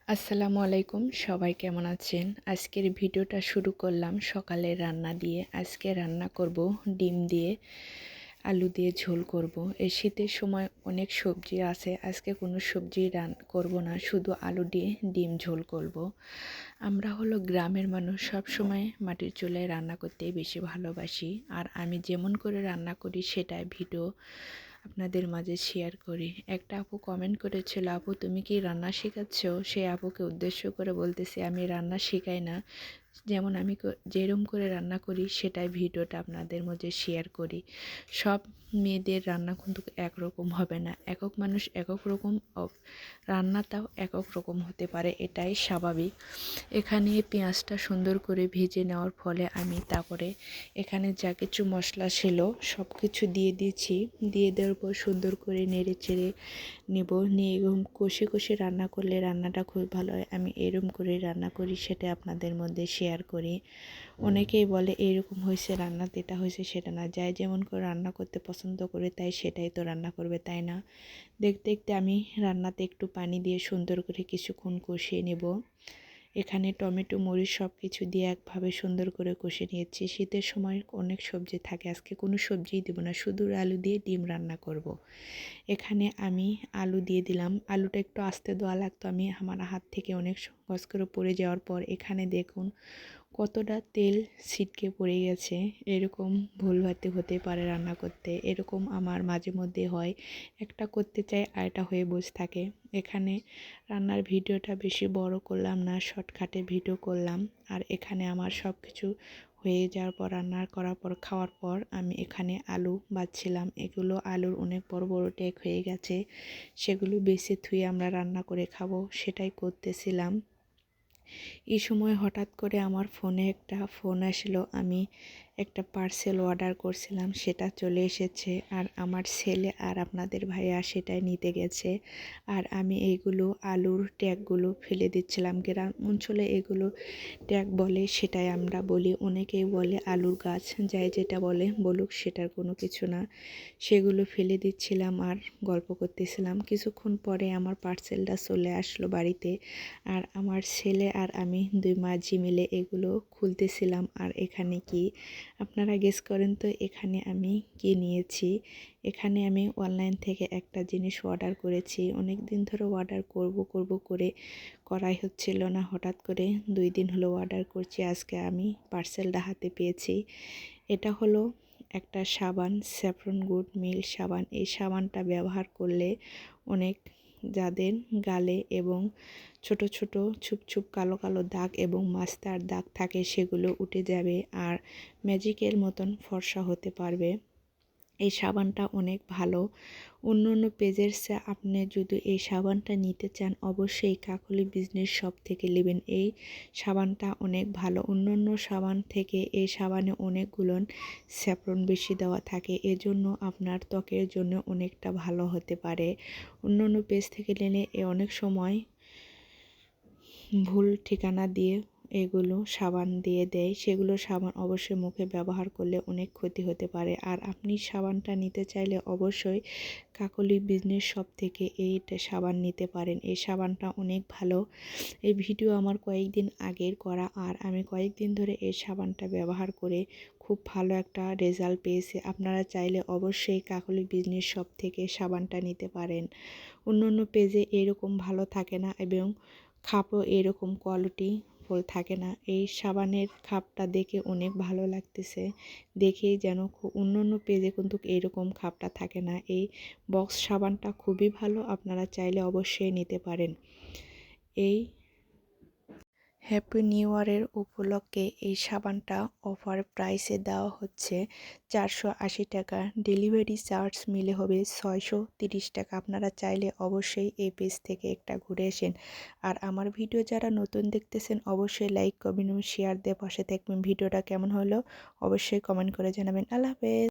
আসসালামু আলাইকুম, সবাই কেমন আছেন? আজকের ভিডিওটা শুরু করলাম সকালের রান্না দিয়ে। আজকে রান্না করব ডিম দিয়ে, আলু দিয়ে ঝোল করব। এই শীতের সময় অনেক সবজি আছে, আজকে কোনো সবজি করব না, শুধু আলু দিয়ে ডিম ঝোল করব। আমরা হলো গ্রামের মানুষ, সব সময় মাটির চুলায় রান্না করতেই বেশি ভালোবাসি। আর আমি যেমন করে রান্না করি সেটাই ভিডিও আপনাদের মাঝে শেয়ার করি। একটা আপু কমেন্ট করেছিল, আপু তুমি কি রান্না শেখাচ্ছ? সেই আপুকে উদ্দেশ্য করে বলতেছি, আমি রান্না শেখাই না, যেমন আমি যেরকম করে রান্না করি সেটাই ভিডিওটা আপনাদের মধ্যে শেয়ার করি। সব মেয়েদের রান্না কিন্তু একরকম হবে না, একক মানুষ একক রকম, রান্নাটাও একক রকম হতে পারে, এটাই স্বাভাবিক। এখানে পেঁয়াজটা সুন্দর করে ভেজে নেওয়ার ফলে আমি তারপরে এখানে যা কিছু মশলা ছিল সব কিছু দিয়ে দিয়েছি। দিয়ে দেওয়ার পর সুন্দর করে নেড়ে চেড়ে নেব, নিয়ে এরকম কষে কষে রান্না করলে রান্নাটা খুব ভালো হয়। আমি এরকম করে রান্না করি, সেটা আপনাদের মধ্যে শেয়ার করি। অনেকেই বলে এরকম হয়েছে রান্না, এটা হয়েছে সেটা না, যাই যেমন করে রান্না করতে পছন্দ করে তাই সেটাই তো রান্না করবে, তাই না? দেখতে দেখতে আমি রান্নাতে একটু পানি দিয়ে সুন্দর করে কিছুক্ষণ কষিয়ে নেব। এখানে টমেটো মরিচ সব কিছু দিয়ে একভাবে সুন্দর করে কষে নিয়েছি। শীতের সময় অনেক সবজি থাকে, আজকে কোনো সবজিই দেবো না, শুধু আলু দিয়ে ডিম রান্না করব। এখানে আমি আলু দিয়ে দিলাম, আলুটা একটু আস্তে দেওয়া লাগতো, আমার হাত থেকে অনেক গজ করে পড়ে যাওয়ার পর এখানে দেখুন কতটা তেল ছিটকে পড়ে গেছে। এরকম ভুলভাতে হতে পারে রান্না করতে, এরকম আমার মাঝে মধ্যে হয়, একটা করতে চাই আর এটা হয়ে বসে থাকে। এখানে রান্নার ভিডিওটা বেশি বড় করলাম না, শর্টকাটে ভিডিও করলাম। আর এখানে আমার সব কিছু হয়ে যাওয়ার পর, রান্না করার পর, খাওয়ার পর আমি এখানে আলু বাছছিলাম। এগুলো আলুর অনেক বড় বড় ট্যাগ হয়ে গেছে, সেগুলো বেছে ধুয়ে আমরা রান্না করে খাবো, সেটাই করতেছিলাম। এই সময় হঠাৎ করে আমার ফোনে একটা ফোন আসলো, আমি একটা পার্সেল অর্ডার করছিলাম, সেটা চলে এসেছে। আর আমার ছেলে আর আপনাদের ভাইয়া সেটাই নিতে গেছে। আর আমি এইগুলো আলুর ট্যাগগুলো ফেলে দিচ্ছিলাম। গ্রাম অঞ্চলে এগুলো ট্যাগ বলে, সেটাই আমরা বলি। অনেকেই বলে আলুর গাছ, যাই যেটা বলে বলুক, সেটার কোনো কিছু না। সেগুলো ফেলে দিচ্ছিলাম আর গল্প করতেছিলাম। কিছুক্ষণ পরে আমার পার্সেলটা চলে আসলো বাড়িতে। আর আমার ছেলে আর আমি দুই মাঝি মিলে এগুলো খুলতেছিলাম। আর এখানে কি আপনারা গেস করেন তো, এখানে আমি কি নিয়েছি? এখানে আমি অনলাইন থেকে একটা জিনিস অর্ডার করেছি, অনেক দিন ধরে অর্ডার করব করে করাই হচ্ছিল না। হঠাৎ করে 2 দিন হলো অর্ডার করছি, আজকে আমি পার্সেলটা হাতে পেয়েছি। এটা হলো একটা সাবান, স্যাফরন গুড মিল্ক সাবান। এই সাবানটা ব্যবহার করলে অনেক যাদের গালে এবং ছোট ছোট ছুপ কালো কালো দাগ এবং মাস্তার দাগ থাকে সেগুলো উঠে যাবে, আর ম্যাজিকের মতন ফর্সা হতে পারবে। এই সাবানটা অনেক ভালো। অন্য অন্য পেজের চেয়ে আপনি যদি এই সাবানটা নিতে চান, অবশ্যই কাকলি বিজনেস শপ থেকে নেবেন। এই সাবানটা অনেক ভালো। অন্য অন্য সাবান থেকে এই সাবানে অনেকগুলো স্যাফরন বেশি দেওয়া থাকে, এজন্য আপনার ত্বকের জন্য অনেকটা ভালো হতে পারে। অন্য অন্য পেজ থেকে নিলে অনেক সময় ভুল ঠিকানা দিয়ে এগুলো সাবান দিয়ে দেয়, সেগুলো সাবান অবশ্যই মুখে ব্যবহার করলে অনেক ক্ষতি হতে পারে। আর আপনি সাবানটা নিতে চাইলে অবশ্যই কাকলি বিজনেস শপ থেকে এই সাবান নিতে পারেন। এই সাবানটা অনেক ভালো। এই ভিডিও আমার কয়েকদিন আগের করা, আর আমি কয়েকদিন ধরে এই সাবানটা ব্যবহার করে খুব ভালো একটা রেজাল্ট পেয়েছি। আপনারা চাইলে অবশ্যই কাকলি বিজনেস শপ থেকে সাবানটা নিতে পারেন। অন্য অন্য পেজে এরকম ভালো থাকে না এবং খাপও এরকম কোয়ালিটি ফুল থাকে না। এই সাবানের খাপটা দেখে অনেক ভালো লাগতেছে, দেখেই যেন অন্য অন্য পেজে কিন্তু এরকম খাপটা থাকে না। এই বক্স সাবানটা খুবই ভালো, আপনারা চাইলে অবশ্যই নিতে পারেন। এই হ্যাপি নিউ ইয়ারের উপলক্ষে এই সাবানটা অফার প্রাইসে দেওয়া হচ্ছে 480 টাকা, ডেলিভারি চার্জ মিলে হবে 630 টাকা। আপনারা চাইলে অবশ্যই এই পেজ থেকে একটা ঘুরে আসেন। আর আমার ভিডিও যারা নতুন দেখতেছেন অবশ্যই লাইক কমেন্ট এবং শেয়ার দিয়ে পাশে থাকবেন। ভিডিওটা কেমন হলো অবশ্যই কমেন্ট করে জানাবেন। আল্লাহ হাফেজ।